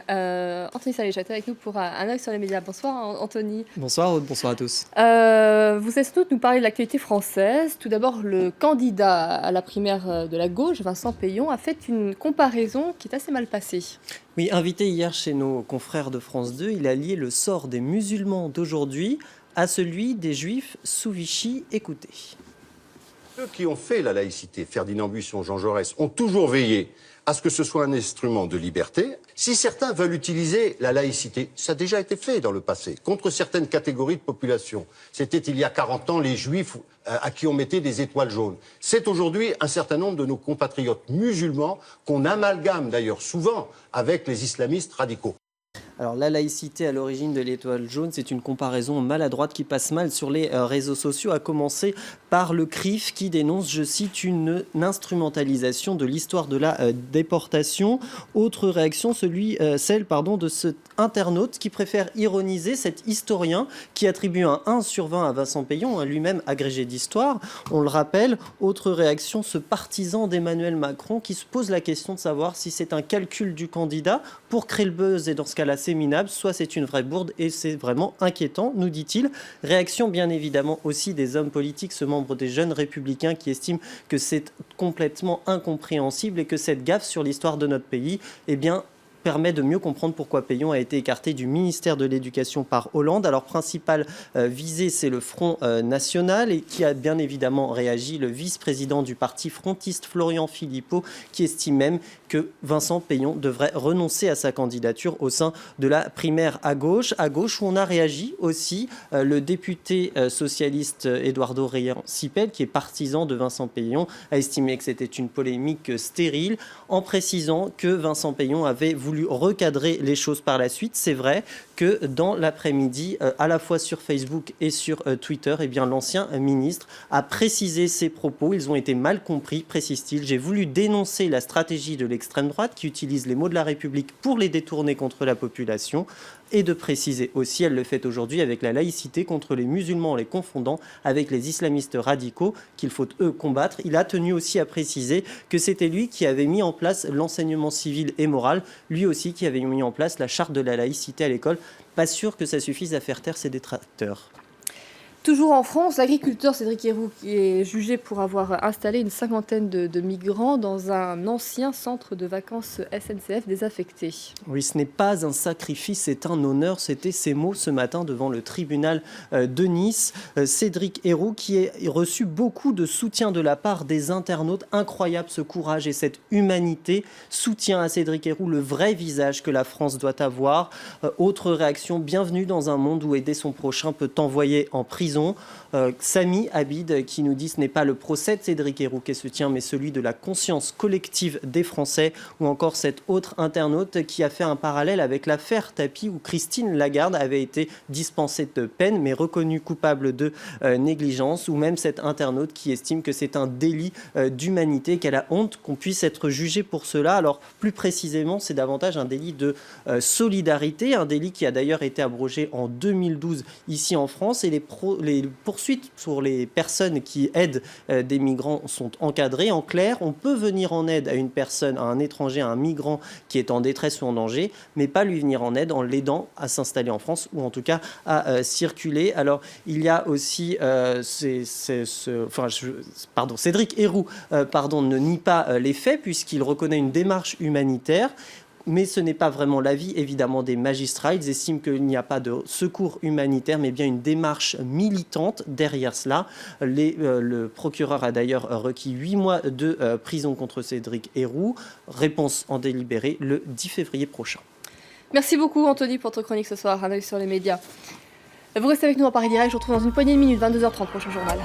Anthony Saléchat avec nous pour un œil sur les médias. Bonsoir Anthony. Bonsoir Aude, bonsoir à tous. Vous êtes sans doute nous parler de l'actualité française. Tout d'abord, le candidat à la primaire de la gauche, Vincent Peillon, a fait une comparaison qui est assez mal passée. Oui, invité hier chez nos confrères de France 2, il a lié le sort des musulmans d'aujourd'hui à celui des juifs sous Vichy. Écoutez. Ceux qui ont fait la laïcité, Ferdinand Buisson, Jean Jaurès, ont toujours veillé à ce que ce soit un instrument de liberté. Si certains veulent utiliser la laïcité, ça a déjà été fait dans le passé, contre certaines catégories de population. C'était il y a 40 ans les juifs à qui on mettait des étoiles jaunes. C'est aujourd'hui un certain nombre de nos compatriotes musulmans qu'on amalgame d'ailleurs souvent avec les islamistes radicaux. Alors la laïcité à l'origine de l'étoile jaune, c'est une comparaison maladroite qui passe mal sur les réseaux sociaux, à commencer par le CRIF qui dénonce, je cite, une instrumentalisation de l'histoire de la déportation. Autre réaction, celle de cet internaute qui préfère ironiser cet historien qui attribue un 1 sur 20 à Vincent Peillon, lui-même agrégé d'histoire. On le rappelle, autre réaction, ce partisan d'Emmanuel Macron qui se pose la question de savoir si c'est un calcul du candidat pour créer le buzz et dans ce cas-là c'est minable, soit c'est une vraie bourde et c'est vraiment inquiétant, nous dit-il. Réaction bien évidemment aussi des hommes politiques, ce membre des Jeunes Républicains qui estime que c'est complètement incompréhensible et que cette gaffe sur l'histoire de notre pays, permet de mieux comprendre pourquoi Peillon a été écarté du ministère de l'Éducation par Hollande. Alors, principal visé, c'est le Front National et qui a bien évidemment réagi, le vice-président du parti frontiste Florian Philippot, qui estime même que Vincent Peillon devrait renoncer à sa candidature au sein de la primaire à gauche où on a réagi aussi le député socialiste Eduardo Reyan-Sipel, qui est partisan de Vincent Peillon, a estimé que c'était une polémique stérile, en précisant que Vincent Peillon avait voulu recadrer les choses par la suite. C'est vrai que dans l'après-midi, à la fois sur Facebook et sur Twitter, l'ancien ministre a précisé ses propos. Ils ont été mal compris, précise-t-il. J'ai voulu dénoncer la stratégie de l'extrême droite qui utilise les mots de la République pour les détourner contre la population. Et de préciser aussi, elle le fait aujourd'hui avec la laïcité contre les musulmans en les confondant avec les islamistes radicaux qu'il faut eux combattre. Il a tenu aussi à préciser que c'était lui qui avait mis en place l'enseignement civil et moral, lui aussi qui avait mis en place la charte de la laïcité à l'école. Pas sûr que ça suffise à faire taire ses détracteurs. Toujours en France, l'agriculteur Cédric Herrou qui est jugé pour avoir installé une cinquantaine de migrants dans un ancien centre de vacances SNCF désaffecté. Oui, ce n'est pas un sacrifice, c'est un honneur. C'était ses mots ce matin devant le tribunal de Nice. Cédric Herrou qui a reçu beaucoup de soutien de la part des internautes. Incroyable ce courage et cette humanité. Soutien à Cédric Herrou, le vrai visage que la France doit avoir. Autre réaction, bienvenue dans un monde où aider son prochain peut t'envoyer en prison. Samy Abid qui nous dit ce n'est pas le procès de Cédric Herrou qui se tient mais celui de la conscience collective des Français, ou encore cet autre internaute qui a fait un parallèle avec l'affaire Tapie où Christine Lagarde avait été dispensée de peine mais reconnue coupable de négligence, ou même cet internaute qui estime que c'est un délit d'humanité, qu'elle a honte qu'on puisse être jugé pour cela. Alors plus précisément c'est davantage un délit de solidarité, un délit qui a d'ailleurs été abrogé en 2012 ici en France, et les poursuites pour les personnes qui aident des migrants sont encadrées. En clair, on peut venir en aide à une personne, à un étranger, à un migrant qui est en détresse ou en danger, mais pas lui venir en aide en l'aidant à s'installer en France ou en tout cas à circuler. Alors, il y a aussi Cédric Herrou ne nie pas les faits puisqu'il reconnaît une démarche humanitaire. Mais ce n'est pas vraiment l'avis, évidemment, des magistrats. Ils estiment qu'il n'y a pas de secours humanitaire, mais bien une démarche militante derrière cela. Le procureur a d'ailleurs requis 8 mois de prison contre Cédric Herrou. Réponse en délibéré le 10 février prochain. Merci beaucoup, Anthony, pour votre chronique ce soir. Un œil sur les médias. Vous restez avec nous en Paris Direct. Je vous retrouve dans une poignée de minutes, 22h30, prochain journal.